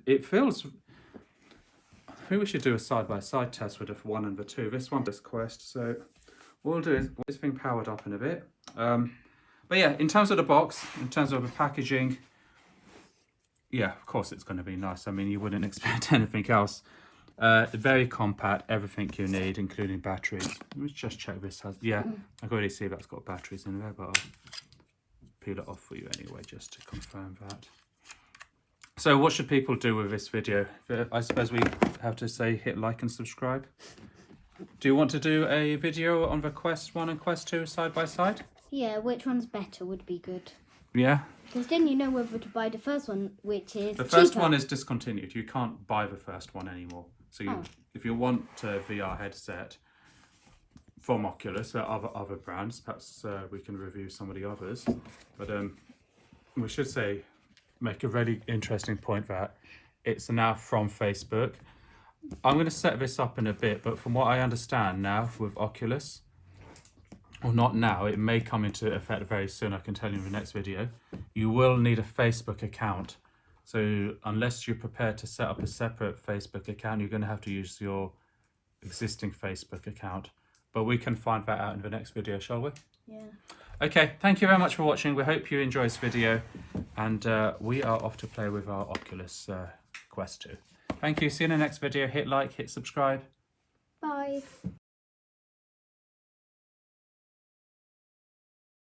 It feels... I think we should do a side-by-side test with the 1 and the 2. This one, this Quest. So what we'll do is this thing powered up in a bit. But yeah, in terms of the box, in terms of the packaging, yeah, of course it's going to be nice. I mean, you wouldn't expect anything else. Very compact, everything you need, including batteries. Let me just check this has... Yeah, I can already see that's got batteries in there, but I'll peel it off for you anyway, just to confirm that. So what should people do with this video? I suppose we have to say hit like and subscribe. Do you want to do a video on the Quest 1 and Quest 2 side by side? Yeah, which one's better would be good. Yeah. Because then you know whether to buy the first one, which is The first cheaper. one is discontinued. You can't buy the first one anymore. So if you want a VR headset from Oculus, there are other brands. Perhaps we can review some of the others. But we should make a really interesting point that it's now from Facebook. I'm going to set this up in a bit, but from what I understand now with Oculus, or not now, it may come into effect very soon, I can tell you in the next video, you will need a Facebook account. So unless you're prepared to set up a separate Facebook account, you're going to have to use your existing Facebook account. But we can find that out in the next video, shall we? Yeah. Okay, thank you very much for watching. We hope you enjoy this video, and we are off to play with our Oculus Quest 2. Thank you. See you in the next video. Hit like, hit subscribe. Bye.